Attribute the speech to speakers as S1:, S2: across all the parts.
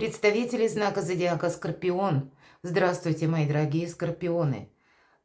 S1: Представители знака зодиака Скорпион. Здравствуйте, мои дорогие скорпионы.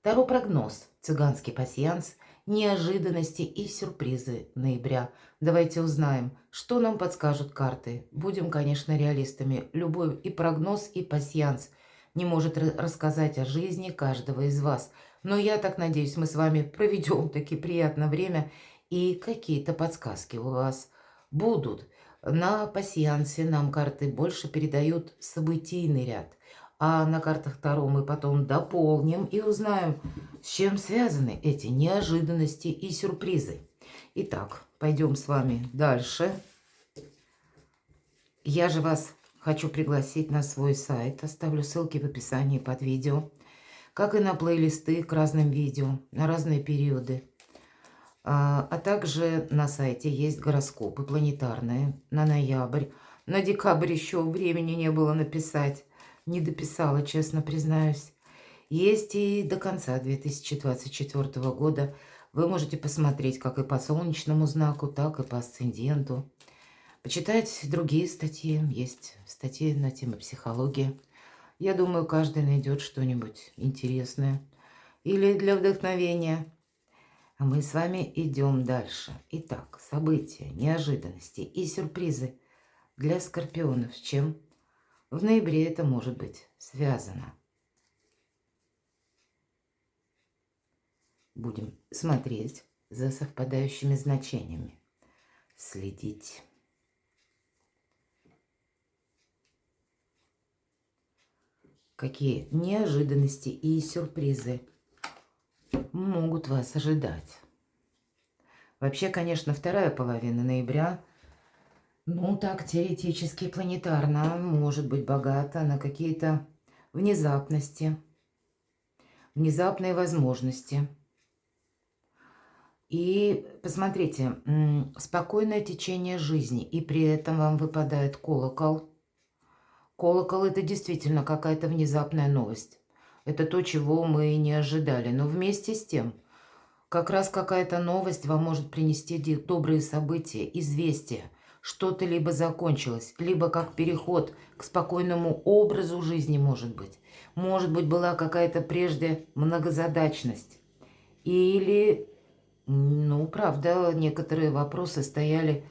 S1: Таро-прогноз, цыганский пасьянс, неожиданности и сюрпризы ноября. Давайте узнаем, что нам подскажут карты. Будем, конечно, реалистами. Любой и прогноз, и пасьянс не может рассказать о жизни каждого из вас. Но я так надеюсь, мы с вами проведем таки приятное время, и какие-то подсказки у вас будут. На пасьянсе нам карты больше передают событийный ряд, а на картах Таро мы потом дополним и узнаем, с чем связаны эти неожиданности и сюрпризы. Итак, пойдем с вами дальше. Я же вас хочу пригласить на свой сайт. Оставлю ссылки в описании под видео, как и на плейлисты к разным видео на разные периоды. А также на сайте есть гороскопы планетарные на ноябрь. На декабрь еще времени не было написать. Не дописала, честно признаюсь. Есть и до конца 2024 года. Вы можете посмотреть как и по солнечному знаку, так и по асценденту. Почитать другие статьи. Есть статьи на тему психологии. Я думаю, каждый найдет что-нибудь интересное. Или для вдохновения. А мы с вами идем дальше. Итак, события, неожиданности и сюрпризы для скорпионов. С чем в ноябре это может быть связано? Будем смотреть за совпадающими значениями. Следить. Какие неожиданности и сюрпризы могут вас ожидать. Вообще, конечно, вторая половина ноября, ну так, теоретически, планетарно, может быть богата на какие-то внезапности, внезапные возможности. И посмотрите, спокойное течение жизни, и при этом вам выпадает колокол. Колокол – это действительно какая-то внезапная новость. Это то, чего мы не ожидали. Но вместе с тем, как раз какая-то новость вам может принести добрые события, известия. Что-то либо закончилось, либо как переход к спокойному образу жизни может быть. Может быть, была какая-то прежде многозадачность. Или, ну, правда, некоторые вопросы стояли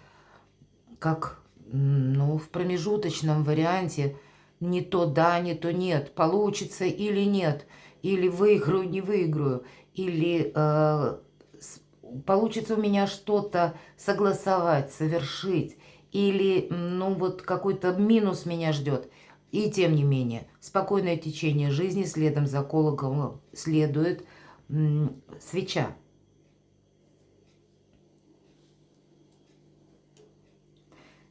S1: как, ну, в промежуточном варианте. Не то да, не то нет. Получится или нет. Или выиграю, не выиграю. Или получится у меня что-то согласовать, совершить. Или, ну, вот какой-то минус меня ждет. И тем не менее, спокойное течение жизни, следом за колоколом следует свеча.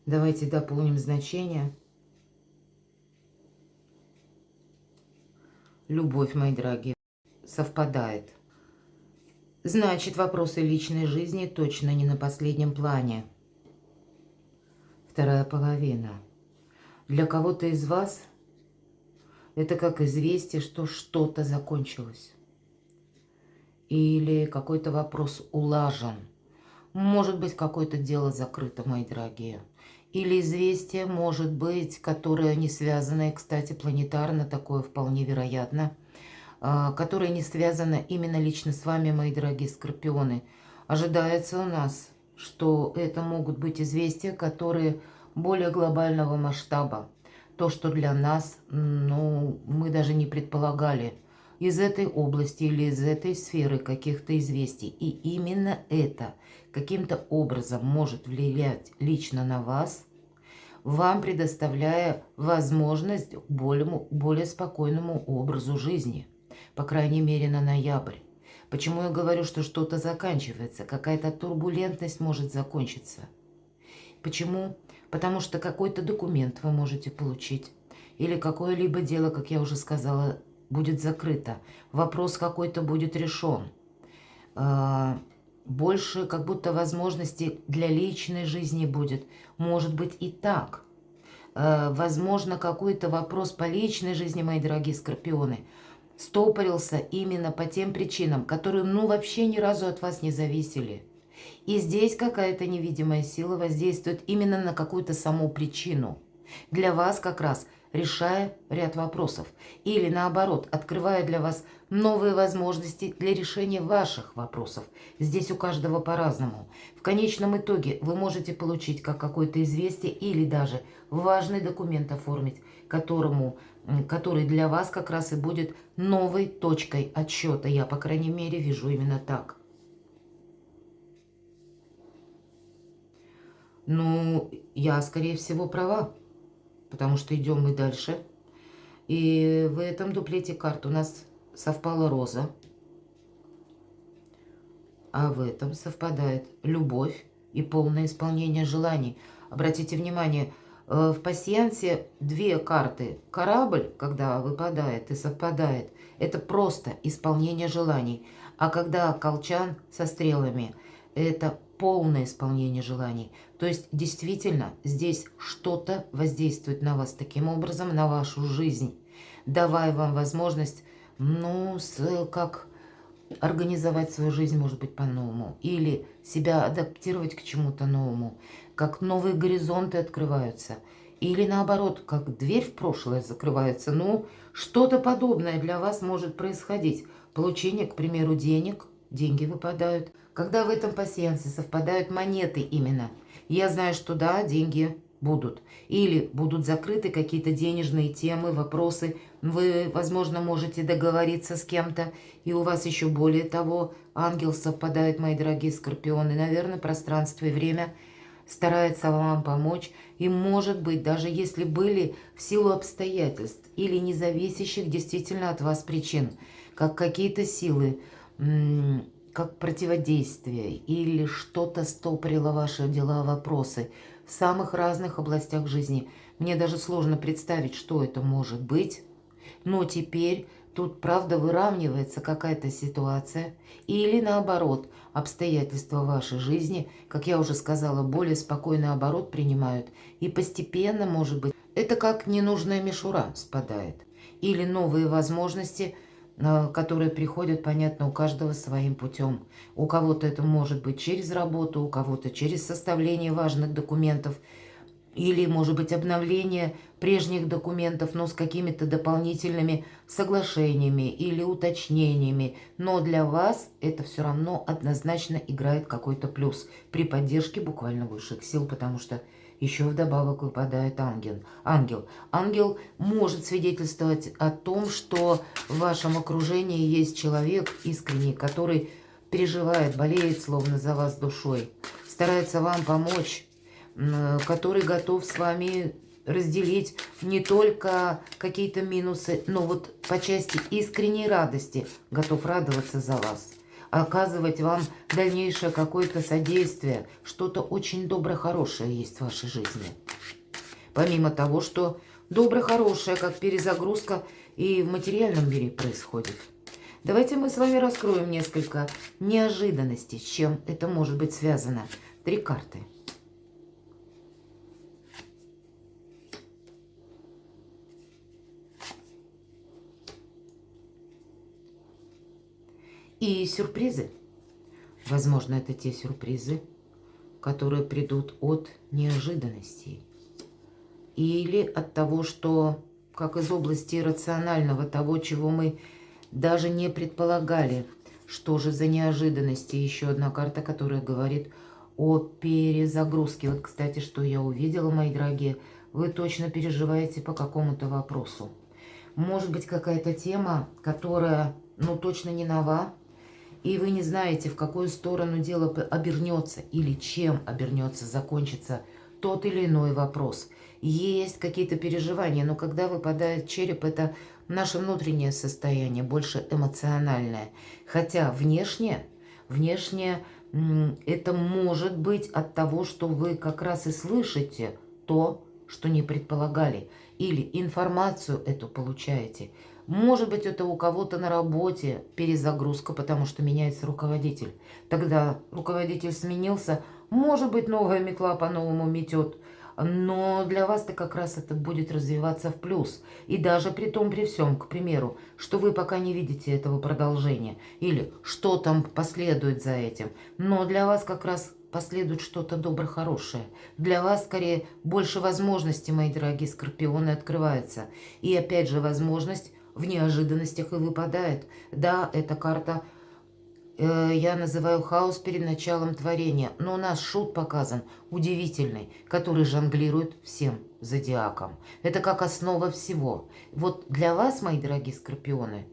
S1: Давайте дополним значение. Любовь, мои дорогие, совпадает. Значит, вопросы личной жизни точно не на последнем плане. Вторая половина. Для кого-то из вас это как известие, что что-то закончилось. Или какой-то вопрос улажен. Может быть, какое-то дело закрыто, мои дорогие. Или известие, может быть, которое не связано, и, кстати, планетарно, такое вполне вероятно, которое не связано именно лично с вами, мои дорогие скорпионы. Ожидается у нас, что это могут быть известия, которые более глобального масштаба. То, что для нас, ну, мы даже не предполагали из этой области или из этой сферы каких-то известий. И именно это каким-то образом может влиять лично на вас, вам предоставляя возможность к более спокойному образу жизни. По крайней мере, на ноябрь. Почему я говорю, что что-то заканчивается? Какая-то турбулентность может закончиться. Почему? Потому что какой-то документ вы можете получить. Или какое-либо дело, как я уже сказала, будет закрыто. Вопрос какой-то будет решен. Больше как будто возможностей для личной жизни будет. Может быть и так. Возможно, какой-то вопрос по личной жизни, мои дорогие скорпионы, стопорился именно по тем причинам, которые, ну, вообще ни разу от вас не зависели. И здесь какая-то невидимая сила воздействует именно на какую-то саму причину. Для вас как раз решая ряд вопросов. Или наоборот, открывая для вас новые возможности для решения ваших вопросов. Здесь у каждого по-разному. В конечном итоге вы можете получить как какое-то известие или даже важный документ оформить, который для вас как раз и будет новой точкой отсчета. Я, по крайней мере, вижу именно так. Ну, я, скорее всего, права, потому что идем мы дальше. И в этом дуплете карт у нас совпала роза, а в этом совпадает любовь и полное исполнение желаний. Обратите внимание, в пасьянсе две карты. Корабль, когда выпадает и совпадает, это просто исполнение желаний. А когда колчан со стрелами, это полное исполнение желаний. То есть действительно здесь что-то воздействует на вас таким образом, на вашу жизнь, давая вам возможность, ну, как организовать свою жизнь, может быть, по-новому. Или себя адаптировать к чему-то новому. Как новые горизонты открываются. Или наоборот, как дверь в прошлое закрывается. Ну, что-то подобное для вас может происходить. Получение, к примеру, денег. Деньги выпадают. Когда в этом пасьянсе совпадают монеты именно. Я знаю, что да, деньги будут. Или будут закрыты какие-то денежные темы, вопросы. Вы, возможно, можете договориться с кем-то. И у вас еще более того, ангел совпадает, мои дорогие скорпионы. Наверное, пространство и время старается вам помочь. И, может быть, даже если были в силу обстоятельств или независящих действительно от вас причин, как какие-то силы, как противодействие или что-то стопорило ваши дела, вопросы в самых разных областях жизни. Мне даже сложно представить, что это может быть. Но теперь тут, правда, выравнивается какая-то ситуация. Или наоборот, обстоятельства вашей жизни, как я уже сказала, более спокойный оборот принимают. И постепенно, может быть, это как ненужная мишура спадает. Или новые возможности, которые приходят, понятно, у каждого своим путем. У кого-то это может быть через работу, у кого-то через составление важных документов, или, может быть, обновление прежних документов, но с какими-то дополнительными соглашениями или уточнениями. Но для вас это все равно однозначно играет какой-то плюс при поддержке буквально высших сил, потому что еще вдобавок выпадает ангел. Ангел может свидетельствовать о том, что в вашем окружении есть человек искренний, который переживает, болеет словно за вас душой, старается вам помочь, который готов с вами разделить не только какие-то минусы, но вот по части искренней радости готов радоваться за вас, оказывать вам дальнейшее какое-то содействие, что-то очень доброе, хорошее есть в вашей жизни. Помимо того, что доброе, хорошее, как перезагрузка и в материальном мире происходит. Давайте мы с вами раскроем несколько неожиданностей, с чем это может быть связано. 3 карты. И сюрпризы. Возможно, это те сюрпризы, которые придут от неожиданностей. Или от того, что, как из области иррационального, того, чего мы даже не предполагали. Что же за неожиданности? Еще одна карта, которая говорит о перезагрузке. Вот, кстати, что я увидела, мои дорогие, вы точно переживаете по какому-то вопросу. Может быть, какая-то тема, которая, ну, точно не нова, и вы не знаете, в какую сторону дело обернется или чем обернется, закончится тот или иной вопрос. Есть какие-то переживания, но когда выпадает череп, это наше внутреннее состояние, больше эмоциональное. Хотя внешне это может быть от того, что вы как раз и слышите то, что не предполагали, или информацию эту получаете. Может быть, это у кого-то на работе перезагрузка, потому что меняется руководитель. Тогда руководитель сменился, может быть, новая метла по-новому метет. Но для вас-то как раз это будет развиваться в плюс. И даже при том, при всем, к примеру, что вы пока не видите этого продолжения. Или что там последует за этим. Но для вас как раз последует что-то добро-хорошее. Для вас, скорее, больше возможностей, мои дорогие скорпионы, открывается. И опять же, возможность в неожиданностях и выпадает. Да, эта карта я называю хаос перед началом творения. Но у нас шут показан удивительный, который жонглирует всем зодиаком. Это как основа всего. Вот для вас, мои дорогие скорпионы,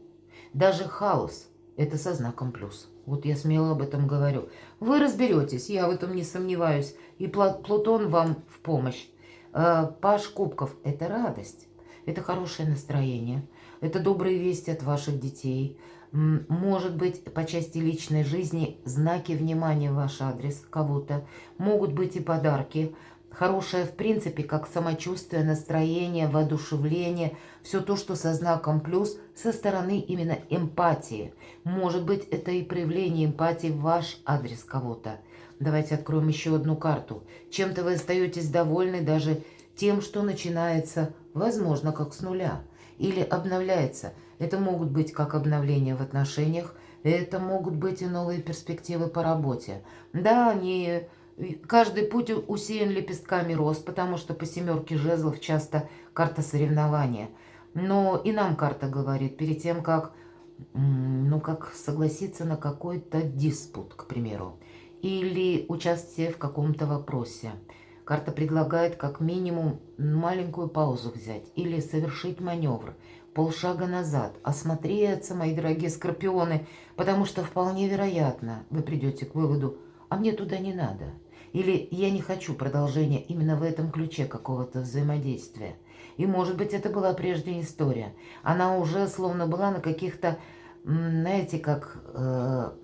S1: даже хаос – это со знаком плюс. Вот я смело об этом говорю. Вы разберетесь, я в этом не сомневаюсь. И Плутон вам в помощь. Паж кубков – это радость, это хорошее настроение, это добрые вести от ваших детей. Может быть, по части личной жизни знаки внимания в ваш адрес кого-то. Могут быть и подарки. Хорошее, в принципе, как самочувствие, настроение, воодушевление. Все то, что со знаком плюс, со стороны именно эмпатии. Может быть, это и проявление эмпатии в ваш адрес кого-то. Давайте откроем еще одну карту. Чем-то вы остаетесь довольны даже тем, что начинается, возможно, как с нуля. Или обновляется. Это могут быть как обновления в отношениях, это могут быть и новые перспективы по работе. Да, каждый путь усеян лепестками роз, потому что по семерке жезлов часто карта соревнования. Но и нам карта говорит, перед тем, как согласиться на какой-то диспут, к примеру, или участие в каком-то вопросе. Карта предлагает как минимум маленькую паузу взять или совершить маневр, полшага назад, осмотреться, мои дорогие скорпионы, потому что вполне вероятно вы придете к выводу, а мне туда не надо. Или я не хочу продолжения именно в этом ключе какого-то взаимодействия. И может быть это была прежняя история. Она уже словно была на каких-то, знаете, как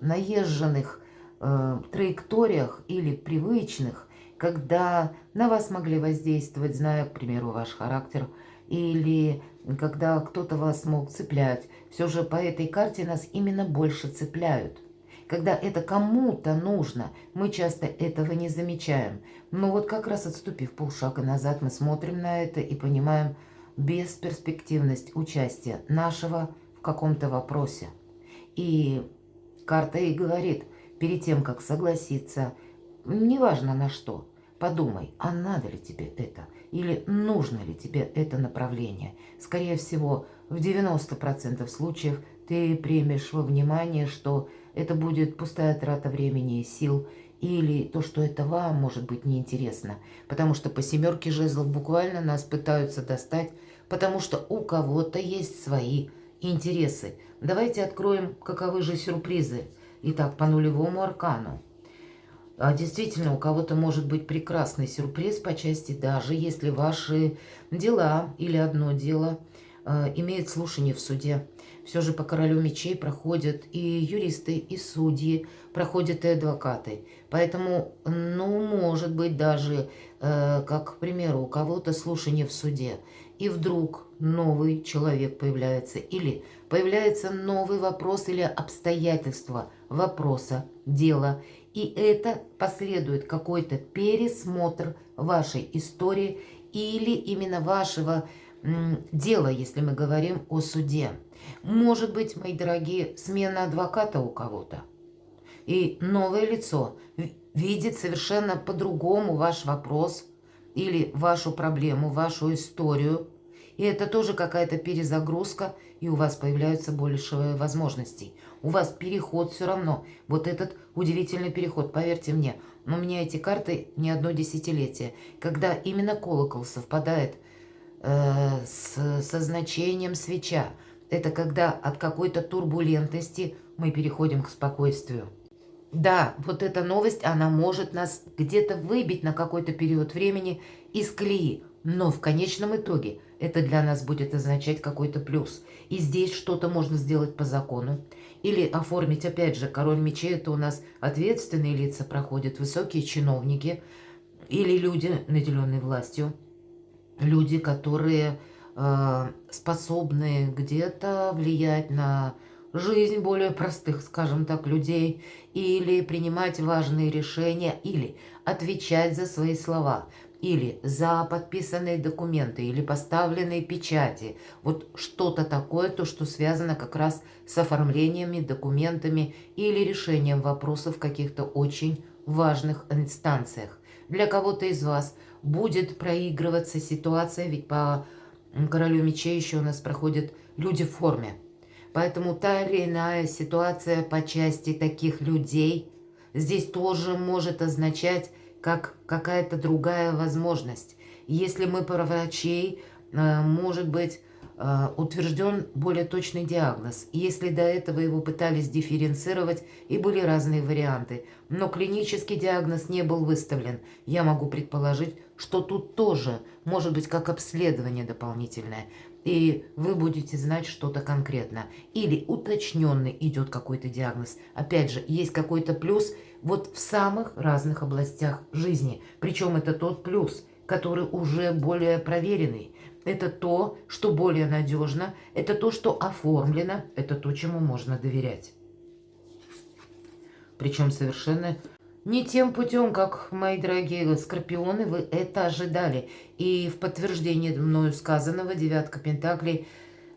S1: наезженных траекториях или привычных, когда на вас могли воздействовать, зная, к примеру, ваш характер, или когда кто-то вас мог цеплять. Все же по этой карте нас именно больше цепляют. Когда это кому-то нужно, мы часто этого не замечаем. Но вот как раз отступив полшага назад, мы смотрим на это и понимаем бесперспективность участия нашего в каком-то вопросе. И карта и говорит, перед тем, как согласиться, неважно на что, подумай, а надо ли тебе это? Или нужно ли тебе это направление? Скорее всего, в 90% случаев ты примешь во внимание, что это будет пустая трата времени и сил, или то, что это вам может быть неинтересно. Потому что по семерке жезлов буквально нас пытаются достать, потому что у кого-то есть свои интересы. Давайте откроем, каковы же сюрпризы. Итак, по нулевому аркану. Действительно, у кого-то может быть прекрасный сюрприз по части, даже если ваши дела или одно дело имеет слушание в суде. Все же по королю мечей проходят и юристы, и судьи, проходят и адвокаты. Поэтому, может быть даже, как, к примеру, у кого-то слушание в суде, и вдруг новый человек появляется, или появляется новый вопрос или обстоятельства вопроса, дела, и это последует какой-то пересмотр вашей истории или именно вашего дела, если мы говорим о суде. Может быть, мои дорогие, смена адвоката у кого-то. И новое лицо видит совершенно по-другому ваш вопрос или вашу проблему, вашу историю. И это тоже какая-то перезагрузка, и у вас появляются больше возможностей. У вас переход все равно. Вот этот удивительный переход, поверьте мне. У меня эти карты не одно десятилетие. Когда именно колокол совпадает со значением свеча. Это когда от какой-то турбулентности мы переходим к спокойствию. Да, вот эта новость, она может нас где-то выбить на какой-то период времени из колеи. Но в конечном итоге это для нас будет означать какой-то плюс. И здесь что-то можно сделать по закону. Или оформить, опять же, король мечей, это у нас ответственные лица проходят, высокие чиновники или люди, наделенные властью. Люди, которые способны где-то влиять на жизнь более простых, скажем так, людей, или принимать важные решения, или отвечать за свои слова, или за подписанные документы, или поставленные печати. Вот что-то такое, то, что связано как раз с оформлениями, документами или решением вопросов каких-то очень важных инстанциях. Для кого-то из вас будет проигрываться ситуация, ведь по королю мечей еще у нас проходят люди в форме. Поэтому та или иная ситуация по части таких людей здесь тоже может означать как какая-то другая возможность. Если мы про врачей, может быть утвержден более точный диагноз. Если до этого его пытались дифференцировать и были разные варианты, но клинический диагноз не был выставлен, я могу предположить, что тут тоже может быть как обследование дополнительное, и вы будете знать что-то конкретно. Или уточненный идет какой-то диагноз. Опять же, есть какой-то плюс вот в самых разных областях жизни. Причем это тот плюс, который уже более проверенный. Это то, что более надежно, это то, что оформлено, это то, чему можно доверять. Причем совершенно не тем путем, как, мои дорогие скорпионы, вы это ожидали. И в подтверждение мною сказанного, девятка пентаклей,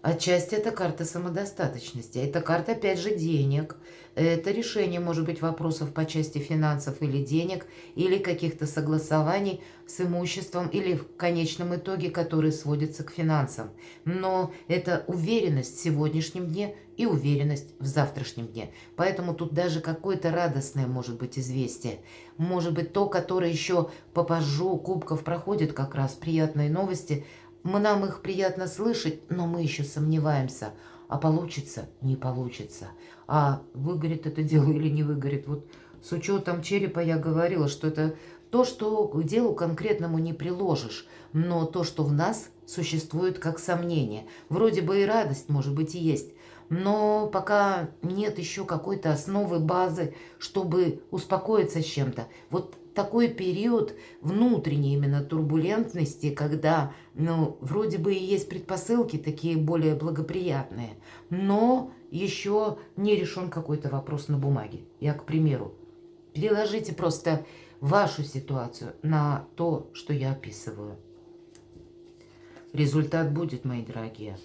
S1: отчасти это карта самодостаточности. Это карта, опять же, денег. Это решение, может быть, вопросов по части финансов или денег, или каких-то согласований с имуществом, или в конечном итоге, которые сводятся к финансам. Но это уверенность в сегодняшнем дне и уверенность в завтрашнем дне. Поэтому тут даже какое-то радостное может быть известие. Может быть, то, которое еще по пажу кубков проходит, как раз приятные новости. Нам их приятно слышать, но мы еще сомневаемся. А получится? Не получится. А выгорит это дело или не выгорит? Вот с учетом черепа я говорила, что это то, что к делу конкретному не приложишь, но то, что в нас существует как сомнение. Вроде бы и радость, может быть, и есть, но пока нет еще какой-то основы, базы, чтобы успокоиться с чем-то. Вот такой период внутренней именно турбулентности, когда, вроде бы и есть предпосылки такие более благоприятные, но еще не решен какой-то вопрос на бумаге. Я, к примеру, переложите просто вашу ситуацию на то, что я описываю. Результат будет, мои дорогие.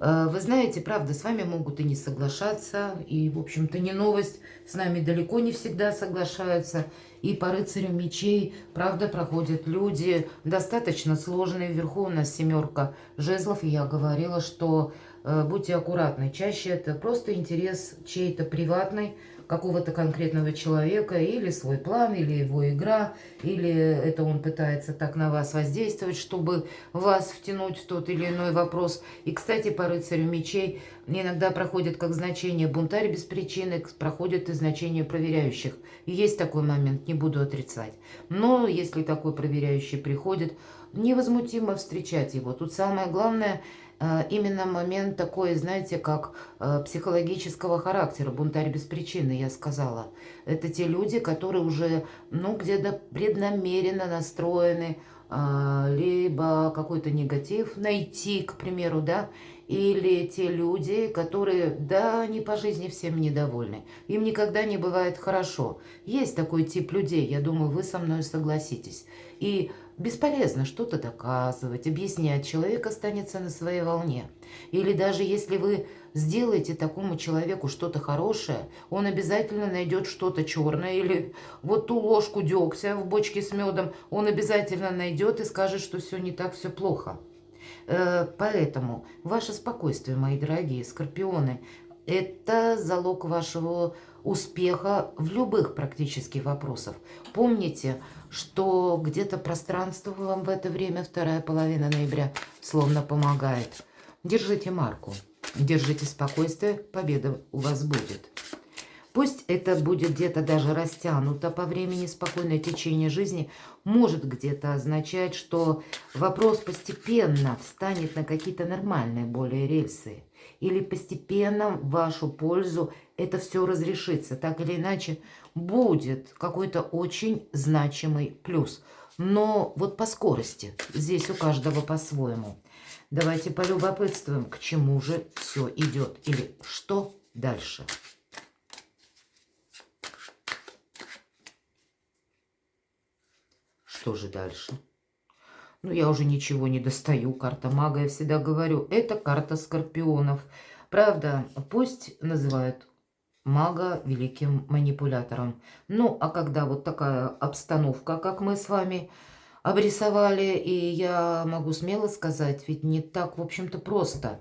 S1: Вы знаете, правда, с вами могут и не соглашаться, и, в общем-то, не новость, с нами далеко не всегда соглашаются. И по рыцарю мечей, правда, проходят люди достаточно сложные. Вверху у нас семерка жезлов, и я говорила, что будьте аккуратны. Чаще это просто интерес чей-то приватный, какого-то конкретного человека, или свой план, или его игра, или это он пытается так на вас воздействовать, чтобы вас втянуть в тот или иной вопрос. И, кстати, по рыцарю мечей иногда проходит как значение бунтарь без причины, проходит и значение проверяющих. И есть такой момент, не буду отрицать. Но если такой проверяющий приходит, невозмутимо встречать его. Тут самое главное именно момент такой, знаете, как психологического характера, бунтарь без причины, я сказала. Это те люди, которые уже, где-то преднамеренно настроены, либо какой-то негатив найти, к примеру, да, или те люди, которые, да, они по жизни всем недовольны. Им никогда не бывает хорошо. Есть такой тип людей, я думаю, вы со мной согласитесь. И бесполезно что-то доказывать, объяснять. Человек останется на своей волне. Или даже если вы сделаете такому человеку что-то хорошее, он обязательно найдет что-то черное. Или вот ту ложку дегтя в бочке с медом он обязательно найдет и скажет, что все не так, все плохо. Поэтому ваше спокойствие, мои дорогие скорпионы, это залог вашего успеха в любых практически вопросах. Помните, что где-то пространство вам в это время, вторая половина ноября, словно помогает. Держите марку, держите спокойствие, победа у вас будет. Пусть это будет где-то даже растянуто по времени, спокойное течение жизни может где-то означать, что вопрос постепенно встанет на какие-то нормальные более рельсы. Или постепенно в вашу пользу это все разрешится. Так или иначе будет какой-то очень значимый плюс. Но вот по скорости, здесь у каждого по-своему. Давайте полюбопытствуем, к чему же все идет или что дальше. Что же дальше? Я уже ничего не достаю. Карта мага, я всегда говорю, это карта скорпионов. Правда, пусть называют мага великим манипулятором. Ну, а когда вот такая обстановка, как мы с вами обрисовали, и я могу смело сказать, ведь не так, в общем-то, просто.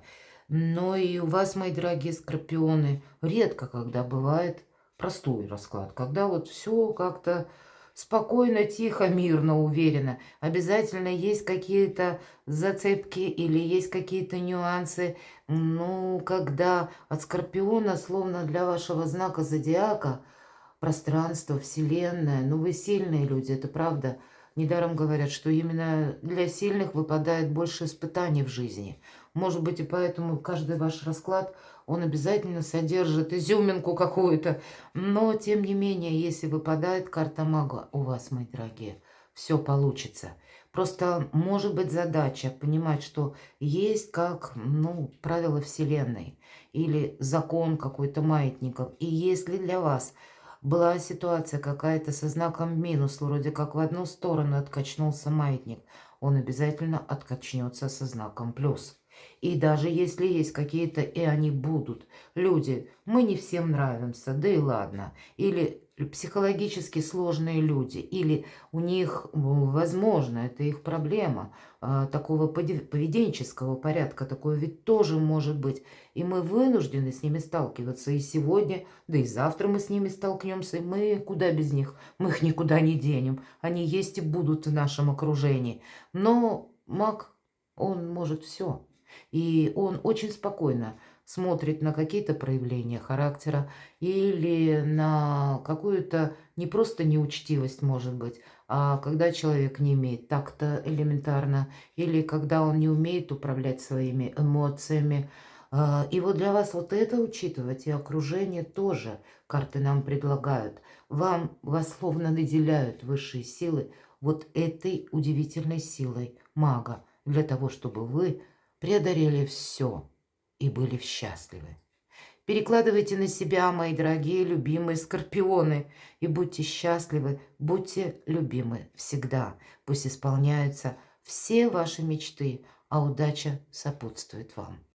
S1: Но и у вас, мои дорогие скорпионы, редко когда бывает простой расклад, когда вот все как-то спокойно, тихо, мирно, уверенно. Обязательно есть какие-то зацепки или есть какие-то нюансы. Ну, когда от скорпиона, словно для вашего знака зодиака, пространство, вселенная. Ну, вы сильные люди, это правда. Недаром говорят, что именно для сильных выпадает больше испытаний в жизни. Может быть, и поэтому каждый ваш расклад, он обязательно содержит изюминку какую-то. Но, тем не менее, если выпадает карта мага у вас, мои дорогие, все получится. Просто может быть задача понимать, что есть как, ну, правила Вселенной или закон какой-то маятников. И если для вас была ситуация какая-то со знаком минус, вроде как в одну сторону откачнулся маятник, он обязательно откачнется со знаком плюс. И даже если есть какие-то, и они будут, люди, мы не всем нравимся, да и ладно. Или психологически сложные люди, или у них, возможно, это их проблема, такого поведенческого порядка, такое ведь тоже может быть. И мы вынуждены с ними сталкиваться и сегодня, да и завтра мы с ними столкнемся, и мы куда без них, мы их никуда не денем, они есть и будут в нашем окружении. Но маг, он может все. И он очень спокойно смотрит на какие-то проявления характера или на какую-то не просто неучтивость, может быть, а когда человек не имеет такта элементарно, или когда он не умеет управлять своими эмоциями. И вот для вас вот это учитывать, и окружение тоже карты нам предлагают. Вас словно наделяют высшие силы вот этой удивительной силой мага, для того, чтобы вы преодолели все и были счастливы. Перекладывайте на себя, мои дорогие, любимые скорпионы, и будьте счастливы, будьте любимы всегда. Пусть исполняются все ваши мечты, а удача сопутствует вам.